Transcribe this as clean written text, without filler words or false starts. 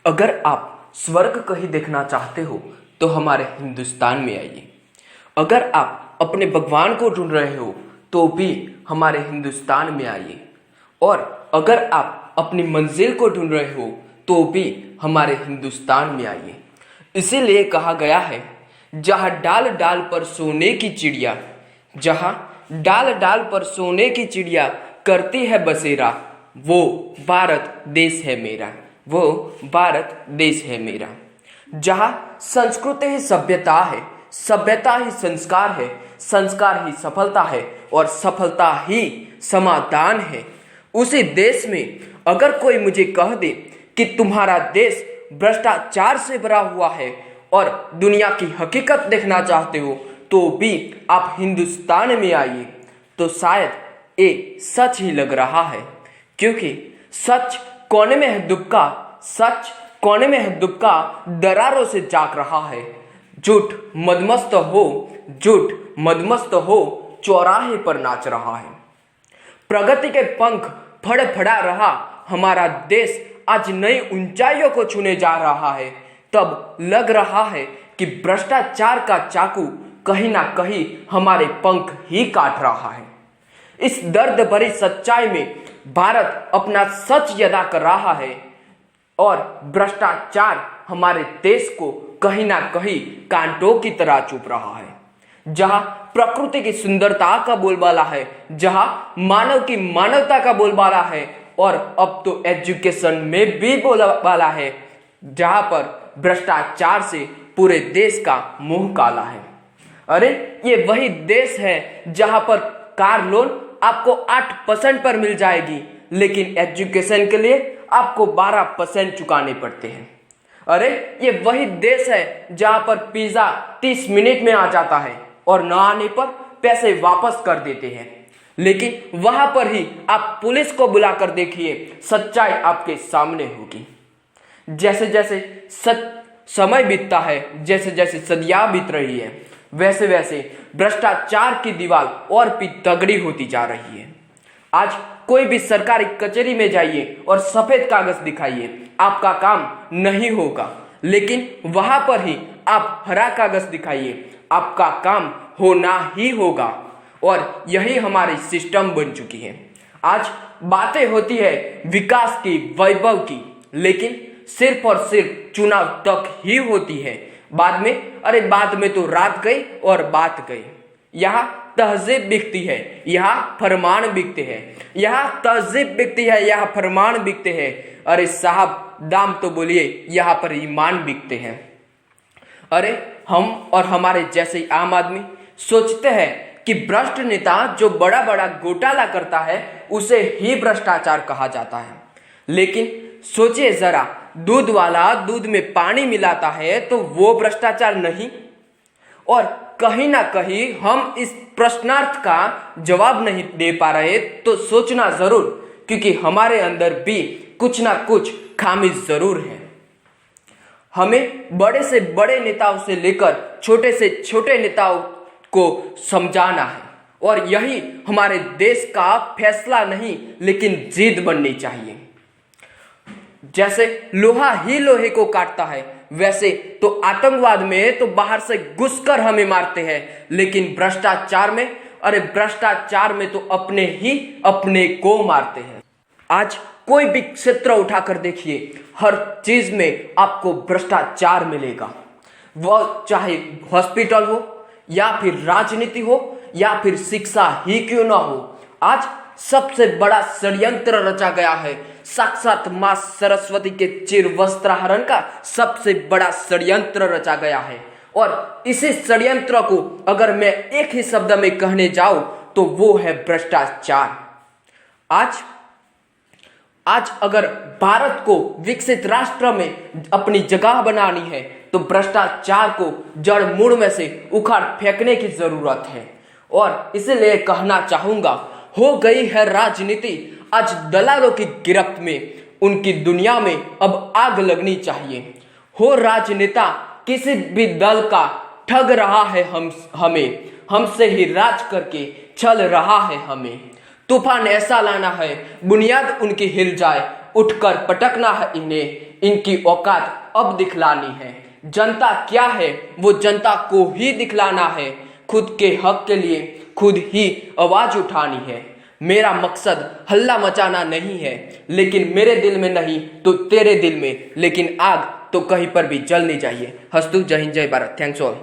अगर आप स्वर्ग कहीं देखना चाहते हो तो हमारे हिंदुस्तान में आइए। अगर आप अपने भगवान को ढूंढ रहे हो तो भी हमारे हिंदुस्तान में आइए। और अगर आप अपनी मंजिल को ढूंढ रहे हो तो भी हमारे हिंदुस्तान में आइए। इसीलिए कहा गया है, जहाँ डाल डाल पर सोने की चिड़िया, जहाँ डाल डाल पर सोने की चिड़िया करती है बसेरा, वो भारत देश है मेरा, वो भारत देश है मेरा। जहाँ संस्कृति ही सभ्यता है, सभ्यता ही संस्कार है, संस्कार ही सफलता है और सफलता ही समाधान है, उसी देश में अगर कोई मुझे कह दे कि तुम्हारा देश भ्रष्टाचार से भरा हुआ है और दुनिया की हकीकत देखना चाहते हो तो भी आप हिंदुस्तान में आइए, तो शायद ये सच ही लग रहा है। क्योंकि सच कोने में है दुबका, सच कोने में है दुबका, दरारों से जाग रहा है। झूठ मदमस्त हो, झूठ मदमस्त हो, चौराहे पर नाच रहा है। प्रगति के पंख फड़फड़ा रहा हमारा देश आज नई ऊंचाइयों को छूने जा रहा है, तब लग रहा है कि भ्रष्टाचार का चाकू कहीं ना कहीं हमारे पंख ही काट रहा है। इस दर्द भरी सच्चाई में भारत अपना सच अदा कर रहा है और भ्रष्टाचार हमारे देश को कहीं ना कहीं कांटों की तरह चुभ रहा है। जहां प्रकृति की सुंदरता का बोलबाला है, जहां मानव की मानवता का बोलबाला है और अब तो एजुकेशन में भी बोलबाला है, जहां पर भ्रष्टाचार से पूरे देश का मुंह काला है। अरे ये वही देश है जहां पर कार लोन आपको 8% पर मिल जाएगी, लेकिन एजुकेशन के लिए आपको 12% चुकाने पड़ते हैं। अरे ये वही देश है जहां पर पिज्जा 30 मिनट में आ जाता है और न आने पर पैसे वापस कर देते हैं, लेकिन वहां पर ही आप पुलिस को बुलाकर देखिए, सच्चाई आपके सामने होगी। जैसे जैसे समय बीतता है, जैसे जैसे सदियां बीत रही है, वैसे वैसे भ्रष्टाचार की दीवार और भी तगड़ी होती जा रही है। आज कोई भी सरकारी कचहरी में जाइए और सफेद कागज दिखाइए, आपका काम नहीं होगा, लेकिन वहां पर ही आप हरा कागज दिखाइए, आपका काम होना ही होगा। और यही हमारी सिस्टम बन चुकी है। आज बातें होती है विकास की, वैभव की, लेकिन सिर्फ और सिर्फ चुनाव तक ही होती है। बाद में तो रात गई और बात गई। यहाँ तहजीब बिकती है, यहाँ फरमान बिकते हैं, यहाँ तहजीब बिकती है, यहाँ फरमान बिकते हैं। अरे साहब दाम तो बोलिए, यहाँ पर ईमान बिकते हैं। अरे हम और हमारे जैसे आम आदमी सोचते हैं कि भ्रष्ट नेता जो बड़ा बड़ा घोटाला करता है उसे ही भ्रष्टाचार कहा जाता है, लेकिन सोचिए जरा, दूध वाला दूध में पानी मिलाता है तो वो भ्रष्टाचार नहीं? और कहीं ना कहीं हम इस प्रश्नार्थ का जवाब नहीं दे पा रहे तो सोचना जरूर, क्योंकि हमारे अंदर भी कुछ ना कुछ खामी जरूर है। हमें बड़े से बड़े नेताओं से लेकर छोटे से छोटे नेताओं को समझाना है, और यही हमारे देश का फैसला नहीं लेकिन जिद बननी चाहिए। जैसे लोहा ही लोहे को काटता है, वैसे तो आतंकवाद में तो बाहर से घुसकर हमें मारते हैं, लेकिन भ्रष्टाचार में, अरे भ्रष्टाचार में तो अपने ही अपने को मारते हैं। आज कोई भी क्षेत्र उठाकर देखिए, हर चीज में आपको भ्रष्टाचार मिलेगा। वह चाहे हॉस्पिटल हो या फिर राजनीति हो या फिर शिक्षा ही क्यों ना हो, आज सबसे बड़ा षड्यंत्र रचा गया है। साक्षात मां सरस्वती के चिर वस्त्रहरण का सबसे बड़ा षड्यंत्र रचा गया है। और इसी षड्यंत्र को अगर मैं एक ही शब्द में कहने जाऊं तो वो है भ्रष्टाचार। आज अगर भारत को विकसित राष्ट्र में अपनी जगह बनानी है तो भ्रष्टाचार को जड़ मूल में से उखाड़ फेंकने की जरूरत है। और इसलिए कहना चाहूंगा, हो गई है राजनीति आज दलालों की गिरफ्त में, उनकी दुनिया में अब आग लगनी चाहिए। हो राजनेता किसी भी दल का ठग रहा है हमें, हमसे ही राज करके चल रहा है हमें। तूफान ऐसा लाना है बुनियाद उनकी हिल जाए, उठकर पटकना है इन्हें, इनकी औकात अब दिखलानी है। जनता क्या है वो जनता को ही दिखलाना है। खुद के हक के लिए खुद ही आवाज उठानी है। मेरा मकसद हल्ला मचाना नहीं है, लेकिन मेरे दिल में नहीं तो तेरे दिल में, लेकिन आग तो कहीं पर भी जलनी चाहिए। हस्तु, जय हिंद, जय भारत। Thanks all.